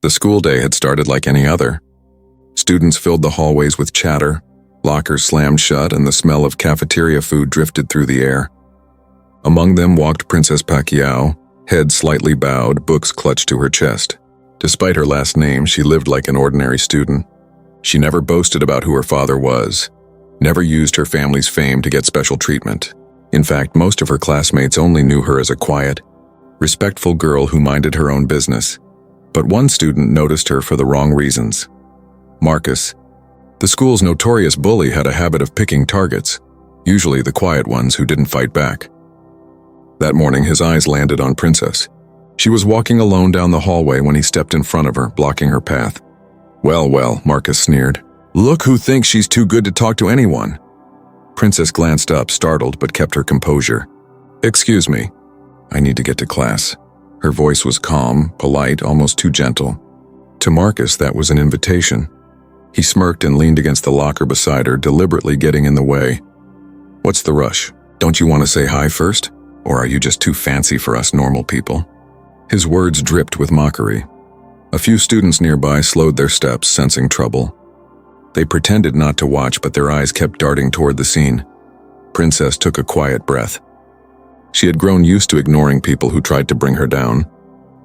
The school day had started like any other. Students filled the hallways with chatter, lockers slammed shut, and the smell of cafeteria food drifted through the air. Among them walked Princess Pacquiao, head slightly bowed, books clutched to her chest. Despite her last name, she lived like an ordinary student. She never boasted about who her father was, never used her family's fame to get special treatment. In fact, most of her classmates only knew her as a quiet, respectful girl who minded her own business. But one student noticed her for the wrong reasons. Marcus, the school's notorious bully, had a habit of picking targets, usually the quiet ones who didn't fight back. That morning, his eyes landed on Princess. She was walking alone down the hallway when he stepped in front of her, blocking her path. Well, Marcus sneered. Look who thinks she's too good to talk to anyone. Princess glanced up, startled, but kept her composure. Excuse me, I need to get to class. Her voice was calm, polite, almost too gentle. To Marcus, that was an invitation. He smirked and leaned against the locker beside her, deliberately getting in the way. What's the rush? Don't you want to say hi first? Or are you just too fancy for us normal people? His words dripped with mockery. A few students nearby slowed their steps, sensing trouble. They pretended not to watch, but their eyes kept darting toward the scene. Princess took a quiet breath. She had grown used to ignoring people who tried to bring her down.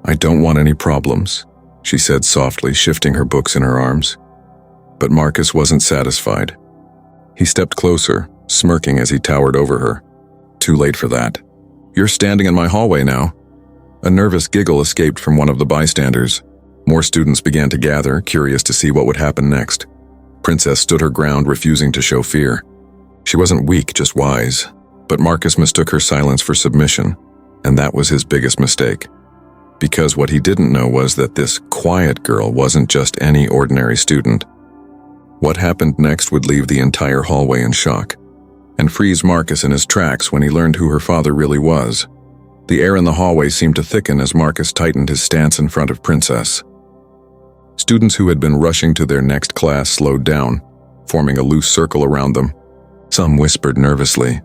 I don't want any problems, she said softly, shifting her books in her arms. But Marcus wasn't satisfied. He stepped closer, smirking as he towered over her. Too late for that. You're standing in my hallway now. A nervous giggle escaped from one of the bystanders. More students began to gather, curious to see what would happen next. Princess stood her ground, refusing to show fear. She wasn't weak, just wise. But Marcus mistook her silence for submission, and that was his biggest mistake. Because what he didn't know was that this quiet girl wasn't just any ordinary student. What happened next would leave the entire hallway in shock, and freeze Marcus in his tracks when he learned who her father really was. The air in the hallway seemed to thicken as Marcus tightened his stance in front of Princess. Students who had been rushing to their next class slowed down, forming a loose circle around them. Some whispered nervously,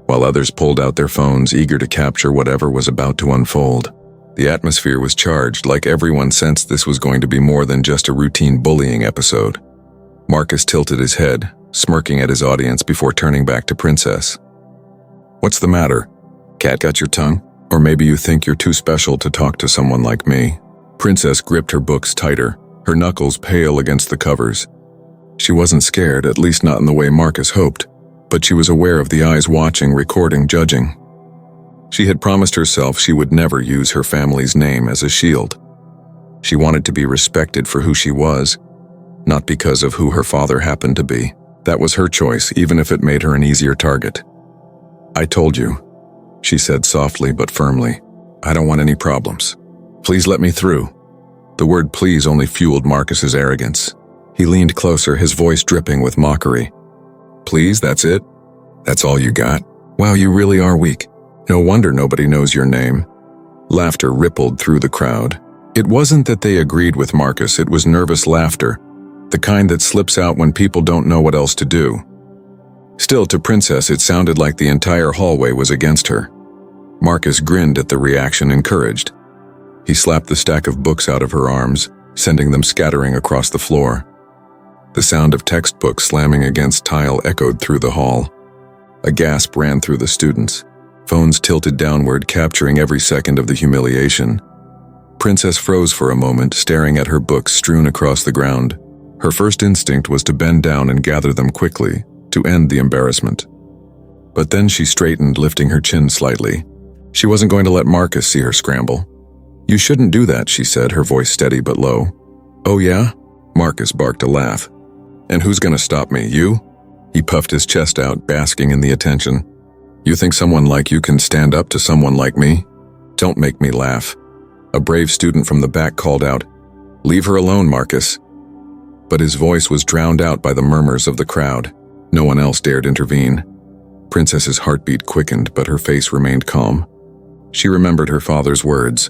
while others pulled out their phones, eager to capture whatever was about to unfold. The atmosphere was charged, like everyone sensed this was going to be more than just a routine bullying episode. Marcus tilted his head, smirking at his audience before turning back to Princess. What's the matter? Cat got your tongue? Or maybe you think you're too special to talk to someone like me? Princess gripped her books tighter, her knuckles pale against the covers. She wasn't scared, at least not in the way Marcus hoped, but she was aware of the eyes watching, recording, judging. She had promised herself she would never use her family's name as a shield. She wanted to be respected for who she was, not because of who her father happened to be. That was her choice, even if it made her an easier target. I told you, she said softly but firmly. I don't want any problems. Please let me through. The word please only fueled Marcus's arrogance. He leaned closer, his voice dripping with mockery. Please, that's it? That's all you got? Wow, you really are weak. No wonder nobody knows your name. Laughter rippled through the crowd. It wasn't that they agreed with Marcus, it was nervous laughter, the kind that slips out when people don't know what else to do. Still, to Princess, it sounded like the entire hallway was against her. Marcus grinned at the reaction, encouraged. He slapped the stack of books out of her arms, sending them scattering across the floor. The sound of textbooks slamming against tile echoed through the hall. A gasp ran through the students. Phones tilted downward, capturing every second of the humiliation. Princess froze for a moment, staring at her books strewn across the ground. Her first instinct was to bend down and gather them quickly, to end the embarrassment. But then she straightened, lifting her chin slightly. She wasn't going to let Marcus see her scramble. You shouldn't do that, she said, her voice steady but low. Oh yeah? Marcus barked a laugh. And who's going to stop me, you? He puffed his chest out, basking in the attention. You think someone like you can stand up to someone like me? Don't make me laugh. A brave student from the back called out, Leave her alone, Marcus. But his voice was drowned out by the murmurs of the crowd. No one else dared intervene. Princess's heartbeat quickened, but her face remained calm. She remembered her father's words.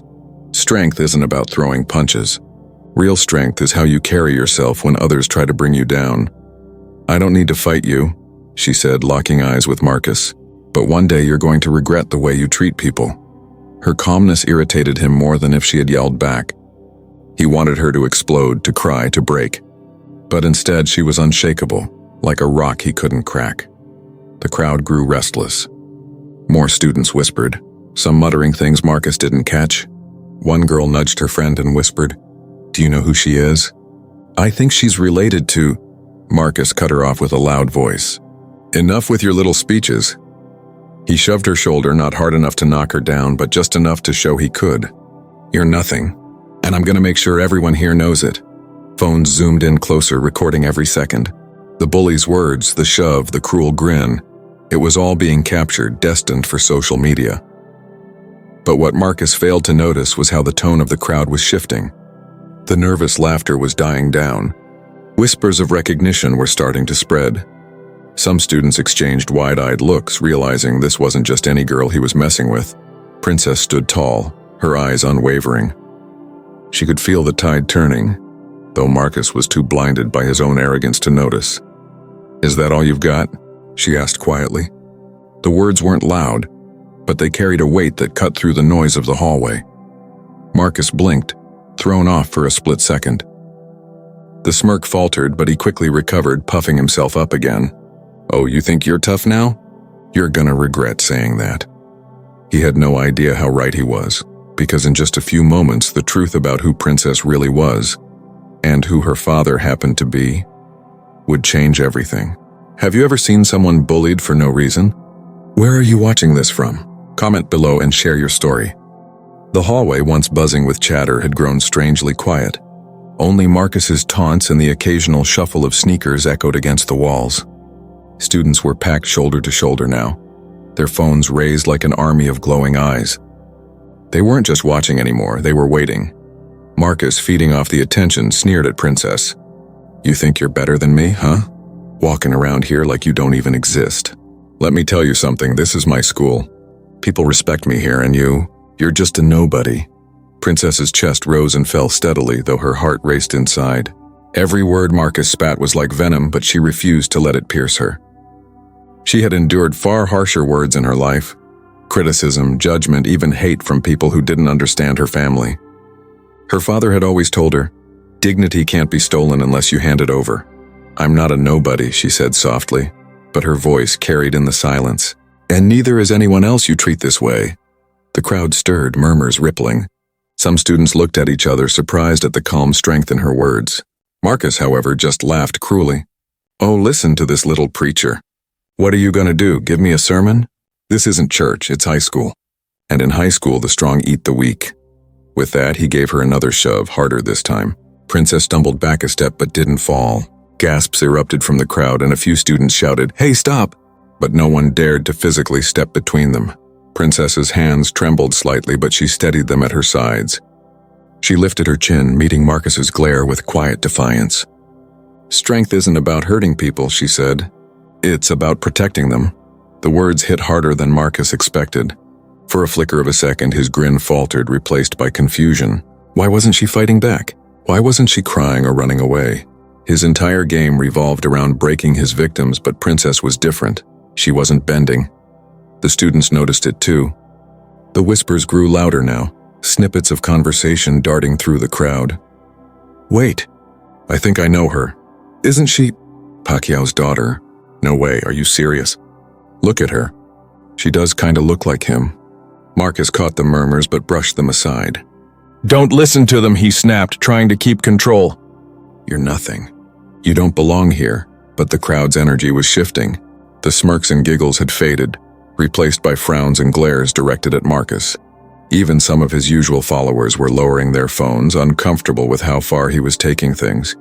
Strength isn't about throwing punches. Real strength is how you carry yourself when others try to bring you down. I don't need to fight you, she said, locking eyes with Marcus. But one day you're going to regret the way you treat people. Her calmness irritated him more than if she had yelled back. He wanted her to explode, to cry, to break. But instead, she was unshakable, like a rock he couldn't crack. The crowd grew restless. More students whispered, some muttering things Marcus didn't catch. One girl nudged her friend and whispered, "Do you know who she is?" "I think she's related to—" Marcus cut her off with a loud voice. "Enough with your little speeches." He shoved her shoulder, not hard enough to knock her down, but just enough to show he could. "You're nothing, and I'm gonna make sure everyone here knows it." Phones zoomed in closer, recording every second. The bully's words, the shove, the cruel grin, it was all being captured, destined for social media. But what Marcus failed to notice was how the tone of the crowd was shifting. The nervous laughter was dying down. Whispers of recognition were starting to spread. Some students exchanged wide-eyed looks, realizing this wasn't just any girl he was messing with. Princess stood tall, her eyes unwavering. She could feel the tide turning, though Marcus was too blinded by his own arrogance to notice. "Is that all you've got?" she asked quietly. The words weren't loud, but they carried a weight that cut through the noise of the hallway. Marcus blinked, thrown off for a split second. The smirk faltered, but he quickly recovered, puffing himself up again. "Oh, you think you're tough now? You're gonna regret saying that." He had no idea how right he was, because in just a few moments the truth about who Princess really was, and who her father happened to be, would change everything. Have you ever seen someone bullied for no reason? Where are you watching this from? Comment below and share your story. The hallway, once buzzing with chatter, had grown strangely quiet. Only Marcus's taunts and the occasional shuffle of sneakers echoed against the walls. Students were packed shoulder to shoulder now, their phones raised like an army of glowing eyes. They weren't just watching anymore, they were waiting. Marcus, feeding off the attention, sneered at Princess. "You think you're better than me, huh? Walking around here like you don't even exist. Let me tell you something, this is my school. People respect me here, and you're just a nobody." Princess's chest rose and fell steadily, though her heart raced inside. Every word Marcus spat was like venom, but she refused to let it pierce her. She had endured far harsher words in her life. Criticism, judgment, even hate from people who didn't understand her family. Her father had always told her, "Dignity can't be stolen unless you hand it over." "I'm not a nobody," she said softly, but her voice carried in the silence. "And neither is anyone else you treat this way." The crowd stirred, murmurs rippling. Some students looked at each other, surprised at the calm strength in her words. Marcus, however, just laughed cruelly. "Oh, listen to this little preacher. What are you gonna do, give me a sermon? This isn't church, it's high school. And in high school, the strong eat the weak." With that, he gave her another shove, harder this time. Princess stumbled back a step but didn't fall. Gasps erupted from the crowd, and a few students shouted, "Hey, stop!" But no one dared to physically step between them. Princess's hands trembled slightly, but she steadied them at her sides. She lifted her chin, meeting Marcus's glare with quiet defiance. "Strength isn't about hurting people," she said. "It's about protecting them." The words hit harder than Marcus expected. For a flicker of a second, his grin faltered, replaced by confusion. Why wasn't she fighting back? Why wasn't she crying or running away? His entire game revolved around breaking his victims, but Princess was different. She wasn't bending. The students noticed it too. The whispers grew louder now, snippets of conversation darting through the crowd. "Wait, I think I know her. Isn't she Pacquiao's daughter? No way, are you serious? Look at her. She does kinda look like him." Marcus caught the murmurs but brushed them aside. "Don't listen to them," he snapped, trying to keep control. "You're nothing. You don't belong here." But the crowd's energy was shifting. The smirks and giggles had faded, replaced by frowns and glares directed at Marcus. Even some of his usual followers were lowering their phones, uncomfortable with how far he was taking things.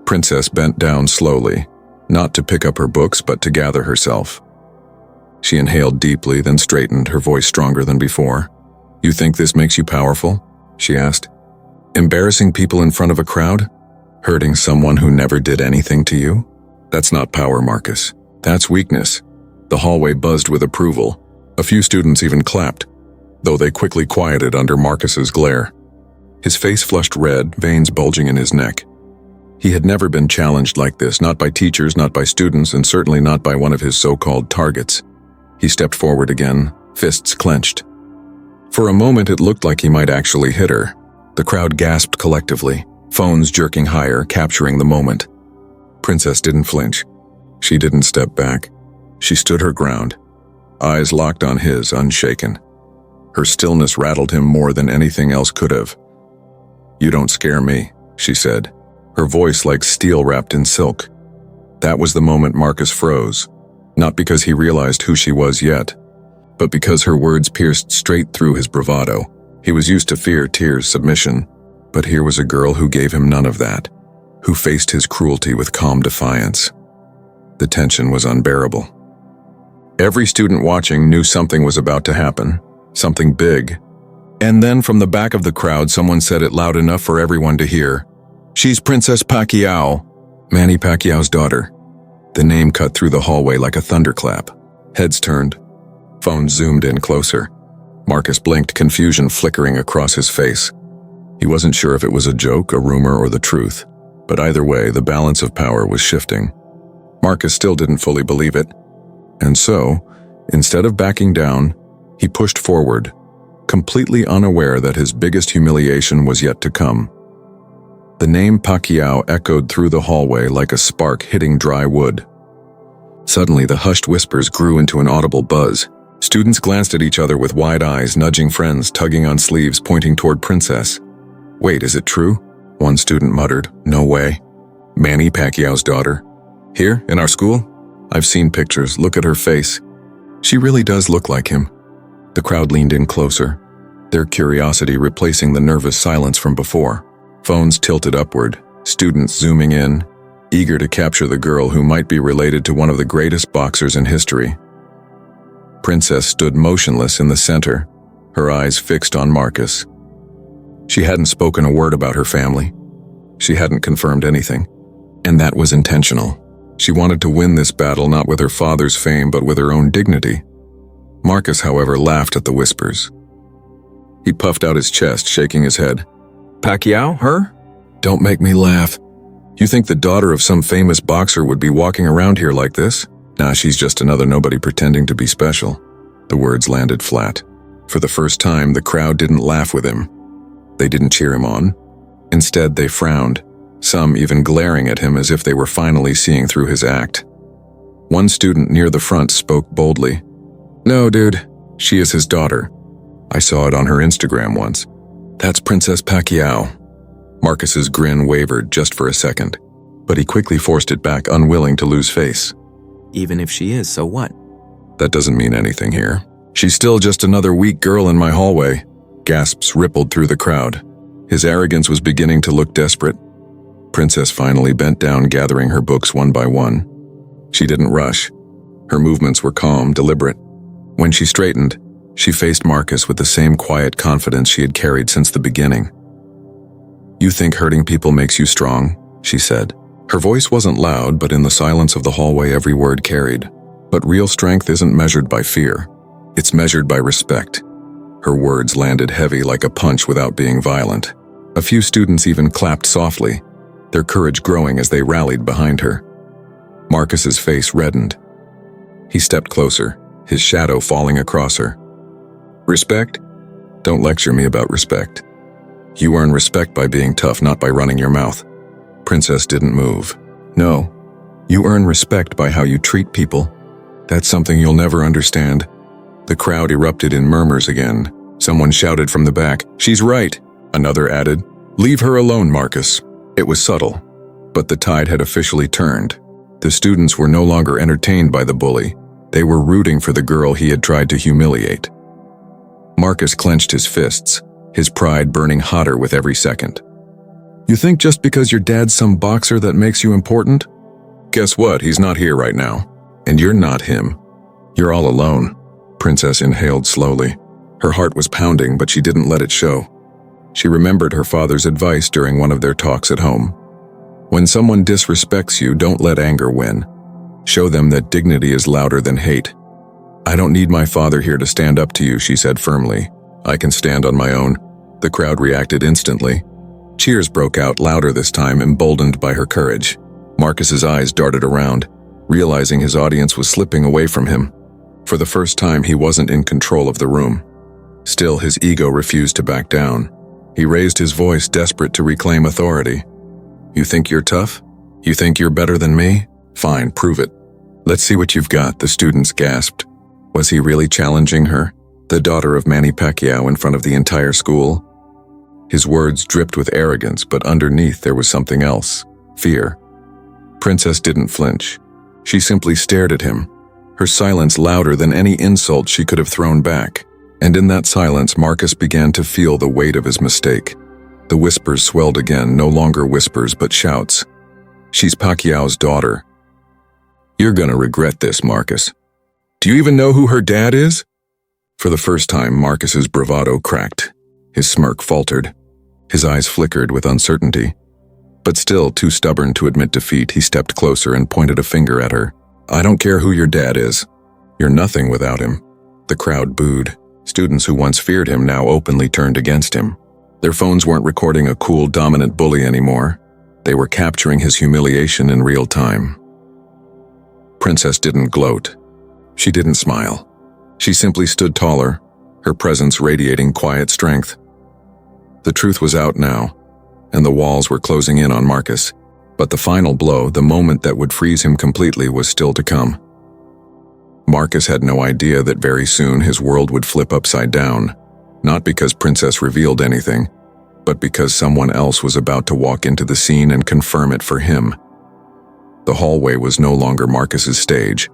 Princess bent down slowly, not to pick up her books but to gather herself. She inhaled deeply, then straightened, her voice stronger than before. "You think this makes you powerful?" she asked. "Embarrassing people in front of a crowd? Hurting someone who never did anything to you? That's not power, Marcus. That's weakness." The hallway buzzed with approval. A few students even clapped, though they quickly quieted under Marcus's glare. His face flushed red, veins bulging in his neck. He had never been challenged like this, not by teachers, not by students, and certainly not by one of his so-called targets. He stepped forward again, fists clenched. For a moment it looked like he might actually hit her, The crowd gasped collectively, phones jerking higher, capturing the moment. Princess didn't flinch. She didn't step back. She stood her ground, eyes locked on his, unshaken. Her stillness rattled him more than anything else could have. "You don't scare me," she said, her voice like steel wrapped in silk. That was the moment Marcus froze, not because he realized who she was yet, but because her words pierced straight through his bravado. He was used to fear, tears, submission, but here was a girl who gave him none of that, who faced his cruelty with calm defiance. The tension was unbearable. Every student watching knew something was about to happen, something big. And then from the back of the crowd, someone said it loud enough for everyone to hear. "She's Princess Pacquiao, Manny Pacquiao's daughter." The name cut through the hallway like a thunderclap. Heads turned. Phones zoomed in closer. Marcus blinked, confusion flickering across his face. He wasn't sure if it was a joke, a rumor, or the truth, but either way, the balance of power was shifting. Marcus still didn't fully believe it, and so, instead of backing down, he pushed forward, completely unaware that his biggest humiliation was yet to come. The name Pacquiao echoed through the hallway like a spark hitting dry wood. Suddenly, the hushed whispers grew into an audible buzz. Students glanced at each other with wide eyes, nudging friends, tugging on sleeves, pointing toward Princess. "Wait, is it true?" One student muttered. "No way. Manny Pacquiao's daughter? Here, in our school? I've seen pictures. Look at her face. She really does look like him." The crowd leaned in closer, their curiosity replacing the nervous silence from before. Phones tilted upward, students zooming in, eager to capture the girl who might be related to one of the greatest boxers in history. Princess stood motionless in the center, her eyes fixed on Marcus. She hadn't spoken a word about her family. She hadn't confirmed anything, and that was intentional. She wanted to win this battle not with her father's fame but with her own dignity. Marcus, however, laughed at the whispers. He puffed out his chest, shaking his head. "Pacquiao, her? Don't make me laugh. You think the daughter of some famous boxer would be walking around here like this? Nah, she's just another nobody pretending to be special." The words landed flat. For the first time, the crowd didn't laugh with him. They didn't cheer him on. Instead, they frowned, some even glaring at him as if they were finally seeing through his act. One student near the front spoke boldly. "No, dude, she is his daughter. I saw it on her Instagram once. That's Princess Pacquiao." Marcus's grin wavered just for a second, but he quickly forced it back, unwilling to lose face. "Even if she is, so what?" "That doesn't mean anything here. She's still just another weak girl in my hallway." Gasps rippled through the crowd. His arrogance was beginning to look desperate. Princess finally bent down, gathering her books one by one. She didn't rush. Her movements were calm, deliberate. When she straightened, she faced Marcus with the same quiet confidence she had carried since the beginning. "You think hurting people makes you strong?" she said. Her voice wasn't loud, but in the silence of the hallway every word carried. But real strength isn't measured by fear. It's measured by respect. Her words landed heavy like a punch without being violent. A few students even clapped softly, their courage growing as they rallied behind her. Marcus's face reddened. He stepped closer, his shadow falling across her. "Respect? Don't lecture me about respect. You earn respect by being tough, not by running your mouth." Princess didn't move. "No, you earn respect by how you treat people. That's something you'll never understand." The crowd erupted in murmurs again. Someone shouted from the back, "She's right." Another added, "Leave her alone, Marcus." It was subtle, but the tide had officially turned. The students were no longer entertained by the bully. They were rooting for the girl he had tried to humiliate. Marcus clenched his fists, his pride burning hotter with every second. "You think just because your dad's some boxer that makes you important? Guess what? He's not here right now. And you're not him. You're all alone." Princess inhaled slowly. Her heart was pounding, but she didn't let it show. She remembered her father's advice during one of their talks at home. When someone disrespects you, don't let anger win. Show them that dignity is louder than hate. "I don't need my father here to stand up to you," she said firmly. "I can stand on my own." The crowd reacted instantly. Cheers broke out, louder this time, emboldened by her courage. Marcus's eyes darted around, realizing his audience was slipping away from him. For the first time, he wasn't in control of the room. Still, his ego refused to back down. He raised his voice, desperate to reclaim authority. "You think you're tough? You think you're better than me? Fine, prove it. Let's see what you've got," the students gasped. Was he really challenging her, the daughter of Manny Pacquiao, in front of the entire school? His words dripped with arrogance, but underneath there was something else: fear. Princess didn't flinch. She simply stared at him, her silence louder than any insult she could have thrown back. And in that silence, Marcus began to feel the weight of his mistake. The whispers swelled again, no longer whispers but shouts. "She's Pacquiao's daughter. You're gonna regret this, Marcus. Do you even know who her dad is?" For the first time, Marcus's bravado cracked. His smirk faltered. His eyes flickered with uncertainty. But still too stubborn to admit defeat, he stepped closer and pointed a finger at her. "I don't care who your dad is. You're nothing without him." The crowd booed. Students who once feared him now openly turned against him. Their phones weren't recording a cool, dominant bully anymore. They were capturing his humiliation in real time. Princess didn't gloat. She didn't smile. She simply stood taller, her presence radiating quiet strength. The truth was out now, and the walls were closing in on Marcus. But the final blow, the moment that would freeze him completely, was still to come. Marcus had no idea that very soon his world would flip upside down, not because Princess revealed anything, but because someone else was about to walk into the scene and confirm it for him. The hallway was no longer Marcus's stage.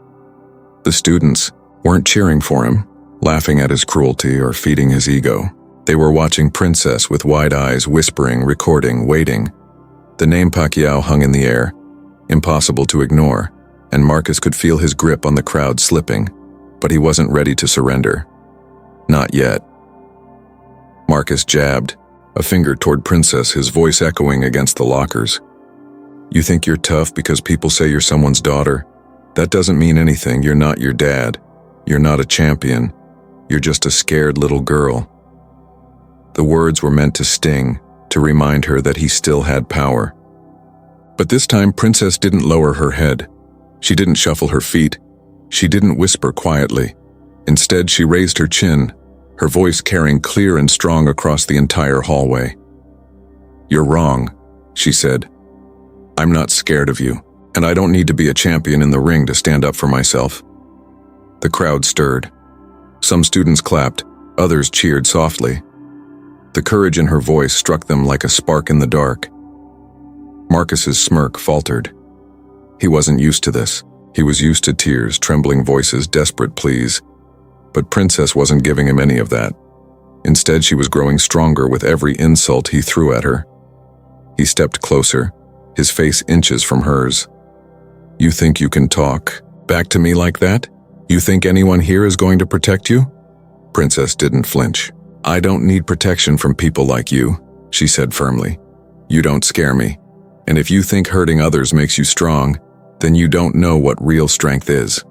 The students weren't cheering for him, laughing at his cruelty or feeding his ego. They were watching Princess with wide eyes, whispering, recording, waiting. The name Pacquiao hung in the air, impossible to ignore, and Marcus could feel his grip on the crowd slipping, but he wasn't ready to surrender. Not yet. Marcus jabbed, a finger toward Princess, his voice echoing against the lockers. "You think you're tough because people say you're someone's daughter? That doesn't mean anything. You're not your dad. You're not a champion. You're just a scared little girl." The words were meant to sting, to remind her that he still had power. But this time, Princess didn't lower her head. She didn't shuffle her feet. She didn't whisper quietly. Instead, she raised her chin, her voice carrying clear and strong across the entire hallway. "You're wrong," she said. "I'm not scared of you, and I don't need to be a champion in the ring to stand up for myself." The crowd stirred. Some students clapped, others cheered softly. The courage in her voice struck them like a spark in the dark. Marcus's smirk faltered. He wasn't used to this. He was used to tears, trembling voices, desperate pleas. But Princess wasn't giving him any of that. Instead, she was growing stronger with every insult he threw at her. He stepped closer, his face inches from hers. "You think you can talk back to me like that? You think anyone here is going to protect you?" Princess didn't flinch. "I don't need protection from people like you," she said firmly. "You don't scare me. And if you think hurting others makes you strong, then you don't know what real strength is."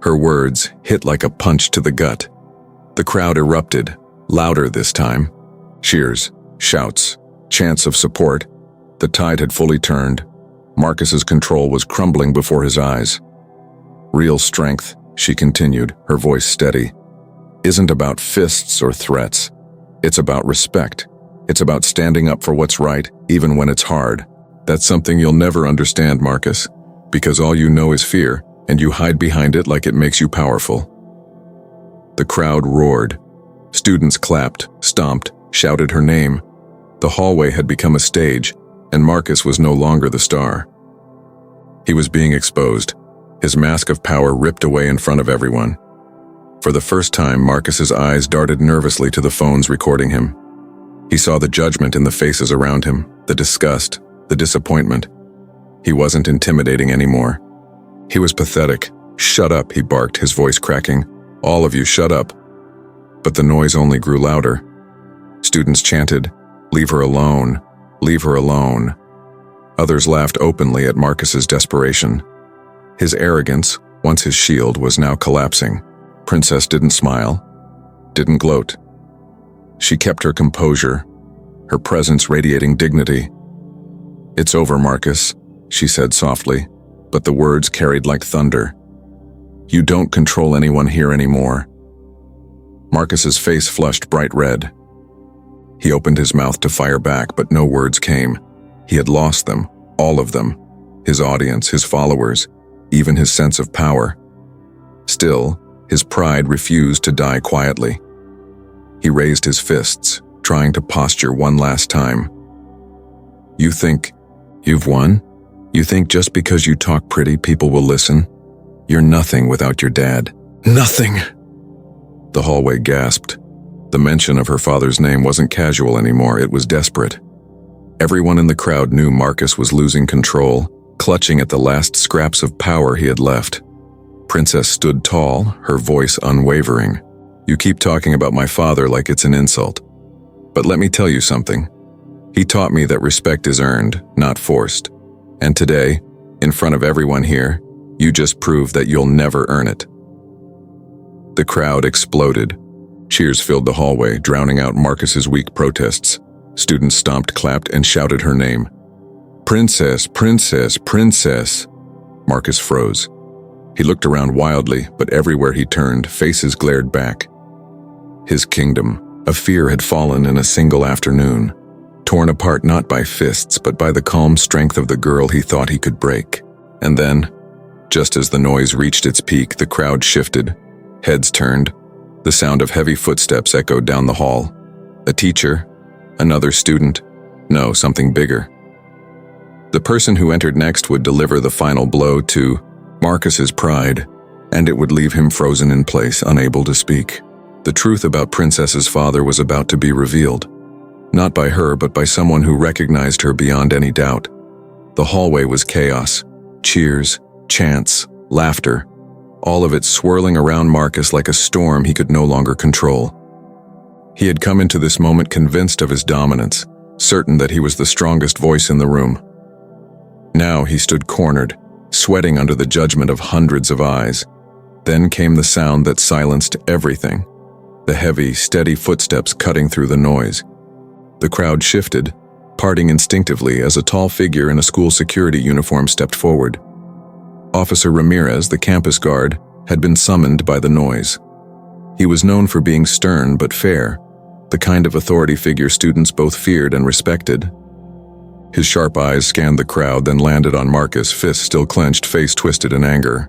Her words hit like a punch to the gut. The crowd erupted, louder this time. Cheers, shouts, chants of support. The tide had fully turned. Marcus's control was crumbling before his eyes. "Real strength," she continued, her voice steady, "isn't about fists or threats. It's about respect. It's about standing up for what's right, even when it's hard. That's something you'll never understand, Marcus, because all you know is fear, and you hide behind it like it makes you powerful." The crowd roared. Students clapped, stomped, shouted her name. The hallway had become a stage, and Marcus was no longer the star. He was being exposed, his mask of power ripped away in front of everyone. For the first time, Marcus's eyes darted nervously to the phones recording him. He saw the judgment in the faces around him, the disgust, the disappointment. He wasn't intimidating anymore. He was pathetic. "Shut up," he barked, his voice cracking. "All of you, shut up." But the noise only grew louder. Students chanted, "Leave her alone, leave her alone." Others laughed openly at Marcus's desperation. His arrogance, once his shield, was now collapsing. Princess didn't smile, didn't gloat. She kept her composure, her presence radiating dignity. "It's over, Marcus," she said softly, but the words carried like thunder. "You don't control anyone here anymore." Marcus's face flushed bright red. He opened his mouth to fire back, but no words came. He had lost them, all of them. His audience, his followers, even his sense of power. Still, his pride refused to die quietly. He raised his fists, trying to posture one last time. You think you've won? You think just because you talk pretty, people will listen? You're nothing without your dad. Nothing! The hallway gasped. The mention of her father's name wasn't casual anymore, it was desperate. Everyone in the crowd knew Marcus was losing control, clutching at the last scraps of power he had left. Princess stood tall, her voice unwavering. You keep talking about my father like it's an insult. But let me tell you something. He taught me that respect is earned, not forced. And today, in front of everyone here, you just proved that you'll never earn it. The crowd exploded. Cheers filled the hallway, drowning out Marcus's weak protests. Students stomped, clapped, and shouted her name. Princess, Princess, Princess. Marcus froze. He looked around wildly, but everywhere he turned, faces glared back. His kingdom, a fear had fallen in a single afternoon, torn apart not by fists, but by the calm strength of the girl he thought he could break. And then, just as the noise reached its peak, the crowd shifted. Heads turned. The sound of heavy footsteps echoed down the hall. A teacher, another student, no, something bigger. The person who entered next would deliver the final blow to Marcus's pride, and it would leave him frozen in place, unable to speak. The truth about Princess's father was about to be revealed. Not by her, but by someone who recognized her beyond any doubt. The hallway was chaos. Cheers, chants, laughter. All of it swirling around Marcus like a storm he could no longer control. He had come into this moment convinced of his dominance, certain that he was the strongest voice in the room. Now he stood cornered, sweating under the judgment of hundreds of eyes. Then came the sound that silenced everything, the heavy, steady footsteps cutting through the noise. The crowd shifted, parting instinctively as a tall figure in a school security uniform stepped forward. Officer Ramirez, the campus guard, had been summoned by the noise. He was known for being stern but fair, the kind of authority figure students both feared and respected. His sharp eyes scanned the crowd, then landed on Marcus, fist still clenched, face twisted in anger.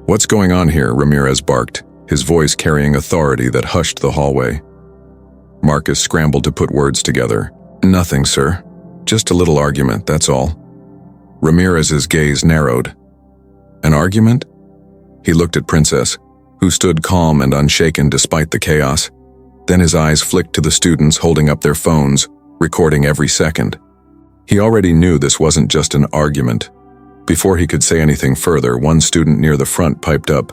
"What's going on here?" Ramirez barked, his voice carrying authority that hushed the hallway. Marcus scrambled to put words together. "Nothing, sir. Just a little argument, that's all." Ramirez's gaze narrowed. An argument? He looked at Princess, who stood calm and unshaken despite the chaos. Then his eyes flicked to the students holding up their phones, recording every second. He already knew this wasn't just an argument. Before he could say anything further, one student near the front piped up.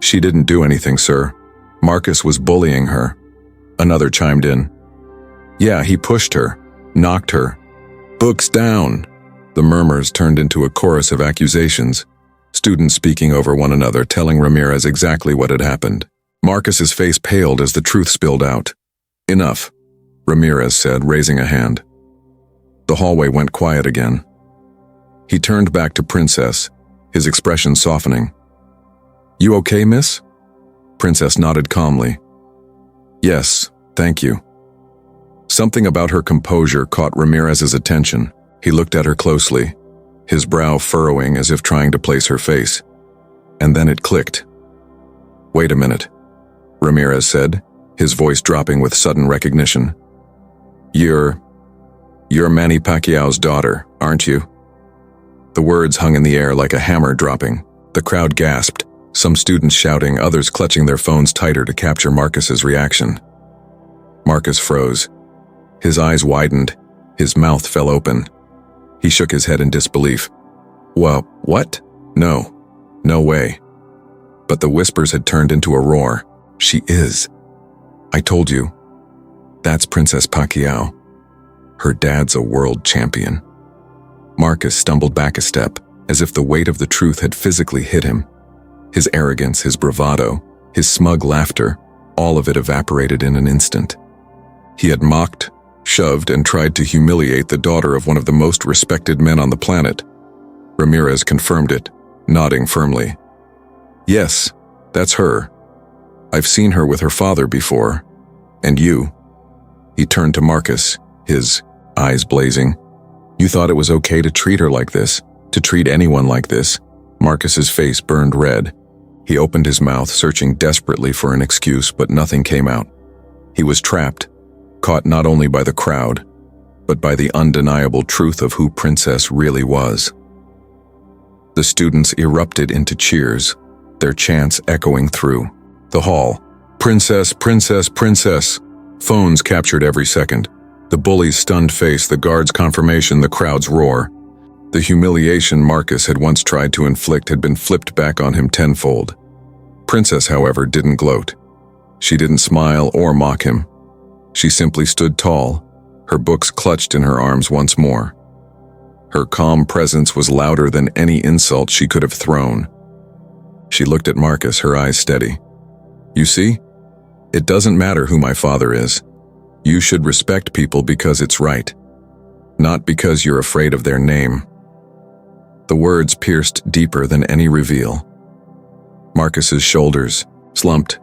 "She didn't do anything, sir. Marcus was bullying her." Another chimed in. "Yeah, he pushed her, knocked her. Books down." The murmurs turned into a chorus of accusations, students speaking over one another, telling Ramirez exactly what had happened. Marcus's face paled as the truth spilled out. "Enough," Ramirez said, raising a hand. The hallway went quiet again. He turned back to Princess, his expression softening. "You okay, miss?" Princess nodded calmly. "Yes, thank you." Something about her composure caught Ramirez's attention. He looked at her closely, his brow furrowing as if trying to place her face. And then it clicked. "Wait a minute," Ramirez said, his voice dropping with sudden recognition. You're Manny Pacquiao's daughter, aren't you?" The words hung in the air like a hammer dropping. The crowd gasped, some students shouting, others clutching their phones tighter to capture Marcus's reaction. Marcus froze. His eyes widened, his mouth fell open. He shook his head in disbelief. "Well, what? No way." But the whispers had turned into a roar. "She is. I told you. That's Princess Pacquiao. Her dad's a world champion." Marcus stumbled back a step, as if the weight of the truth had physically hit him. His arrogance, his bravado, his smug laughter, all of it evaporated in an instant. He had mocked, shoved, and tried to humiliate the daughter of one of the most respected men on the planet. Ramirez confirmed it, nodding firmly. "Yes, that's her. I've seen her with her father before. And you." He turned to Marcus, his eyes blazing. "You thought it was okay to treat her like this, to treat anyone like this?" Marcus's face burned red. He opened his mouth, searching desperately for an excuse, but nothing came out. He was trapped, caught not only by the crowd, but by the undeniable truth of who Princess really was. The students erupted into cheers, their chants echoing through the hall. "Princess, princess, princess!" Phones captured every second. The bully's stunned face, the guard's confirmation, the crowd's roar. The humiliation Marcus had once tried to inflict had been flipped back on him tenfold. Princess, however, didn't gloat. She didn't smile or mock him. She simply stood tall, her books clutched in her arms once more. Her calm presence was louder than any insult she could have thrown. She looked at Marcus, her eyes steady. "You see? It doesn't matter who my father is. You should respect people because it's right, not because you're afraid of their name." The words pierced deeper than any reveal. Marcus's shoulders slumped,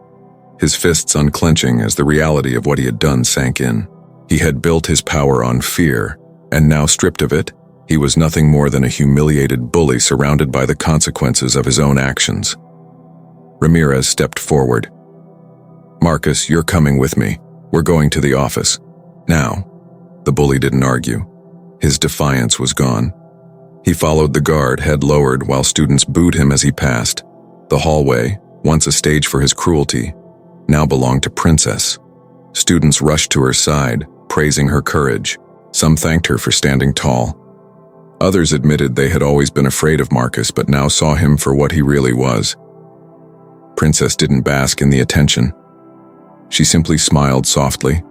his fists unclenching as the reality of what he had done sank in. He had built his power on fear, and now stripped of it, he was nothing more than a humiliated bully surrounded by the consequences of his own actions. Ramirez stepped forward. "Marcus, you're coming with me. We're going to the office. Now." The bully didn't argue. His defiance was gone. He followed the guard, head lowered, while students booed him as he passed. The hallway, once a stage for his cruelty, now belonged to Princess. Students rushed to her side, praising her courage. Some thanked her for standing tall. Others admitted they had always been afraid of Marcus, but now saw him for what he really was. Princess didn't bask in the attention. She simply smiled softly,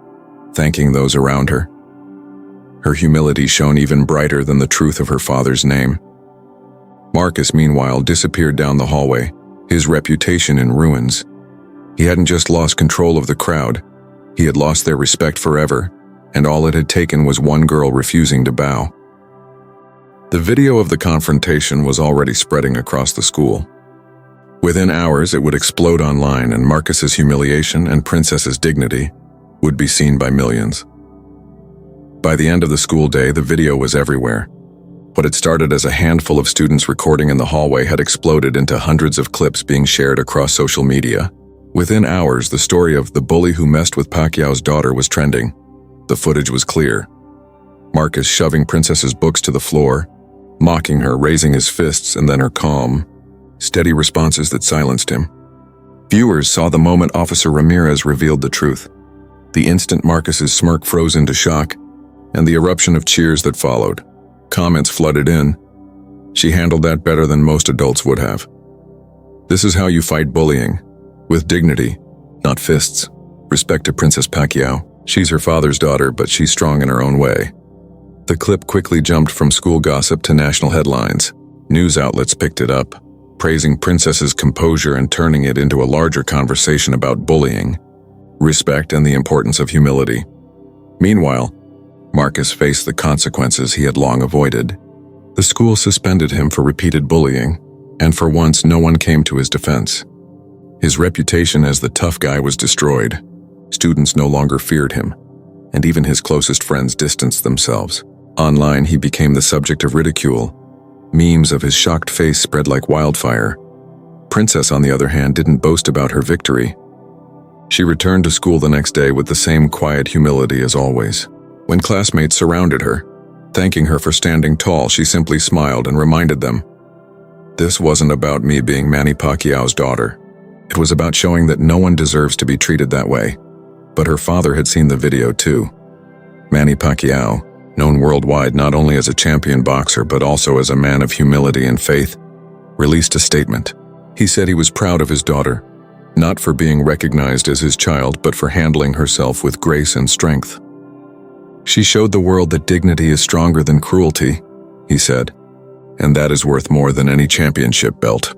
thanking those around her. Her humility shone even brighter than the truth of her father's name. Marcus, meanwhile, disappeared down the hallway, his reputation in ruins. He hadn't just lost control of the crowd, he had lost their respect forever, and all it had taken was one girl refusing to bow. The video of the confrontation was already spreading across the school. Within hours, it would explode online, and Marcus's humiliation and Princess's dignity would be seen by millions. By the end of the school day, the video was everywhere. What had started as a handful of students recording in the hallway had exploded into hundreds of clips being shared across social media. Within hours, the story of the bully who messed with Pacquiao's daughter was trending. The footage was clear. Marcus shoving Princess's books to the floor, mocking her, raising his fists, and then her calm, steady responses that silenced him. Viewers saw the moment Officer Ramirez revealed the truth. The instant Marcus's smirk froze into shock, and the eruption of cheers that followed. Comments flooded in. "She handled that better than most adults would have. This is how you fight bullying. With dignity, not fists. Respect to Princess Pacquiao. She's her father's daughter, but she's strong in her own way." The clip quickly jumped from school gossip to national headlines. News outlets picked it up, praising Princess's composure and turning it into a larger conversation about bullying, respect, and the importance of humility. Meanwhile, Marcus faced the consequences he had long avoided. The school suspended him for repeated bullying, and for once no one came to his defense. His reputation as the tough guy was destroyed. Students no longer feared him, and even his closest friends distanced themselves. Online, he became the subject of ridicule. Memes of his shocked face spread like wildfire. Princess, on the other hand, didn't boast about her victory. She returned to school the next day with the same quiet humility as always. When classmates surrounded her, thanking her for standing tall, she simply smiled and reminded them, "This wasn't about me being Manny Pacquiao's daughter. It was about showing that no one deserves to be treated that way." But her father had seen the video too. Manny Pacquiao, known worldwide not only as a champion boxer but also as a man of humility and faith, released a statement. He said he was proud of his daughter, not for being recognized as his child, but for handling herself with grace and strength. "She showed the world that dignity is stronger than cruelty," he said, "and that is worth more than any championship belt."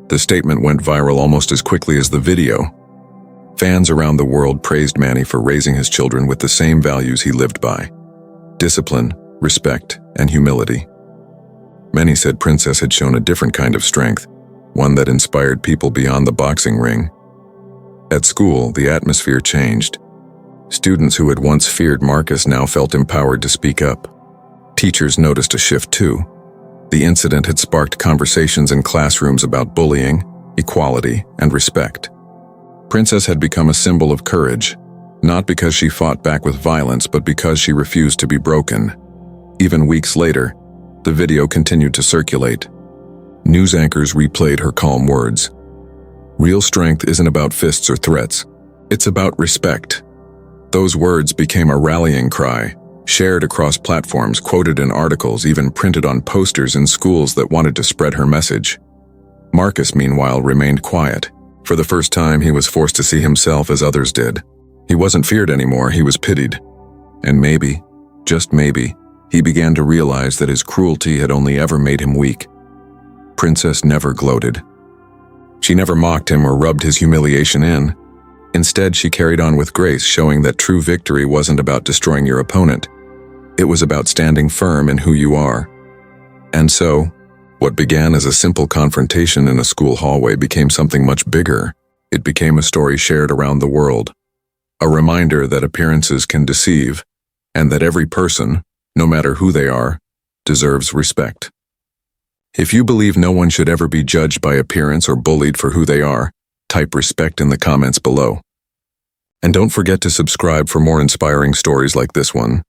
The statement went viral almost as quickly as the video. Fans around the world praised Manny for raising his children with the same values he lived by: discipline, respect, and humility. Many said Princess had shown a different kind of strength, one that inspired people beyond the boxing ring. At school, the atmosphere changed. Students who had once feared Marcus now felt empowered to speak up. Teachers noticed a shift too. The incident had sparked conversations in classrooms about bullying, equality, and respect. Princess had become a symbol of courage, not because she fought back with violence, but because she refused to be broken. Even weeks later, the video continued to circulate. News anchors replayed her calm words. Real strength isn't about fists or threats. It's about respect. Those words became a rallying cry, shared across platforms, quoted in articles, even printed on posters in schools that wanted to spread her message. Marcus, meanwhile, remained quiet. For the first time, he was forced to see himself as others did. He wasn't feared anymore, he was pitied. And maybe, just maybe, he began to realize that his cruelty had only ever made him weak. Princess never gloated. She never mocked him or rubbed his humiliation in. Instead, she carried on with grace, showing that true victory wasn't about destroying your opponent. It was about standing firm in who you are. And so, what began as a simple confrontation in a school hallway became something much bigger. It became a story shared around the world. A reminder that appearances can deceive, and that every person, no matter who they are, deserves respect. If you believe no one should ever be judged by appearance or bullied for who they are, type respect in the comments below. And don't forget to subscribe for more inspiring stories like this one.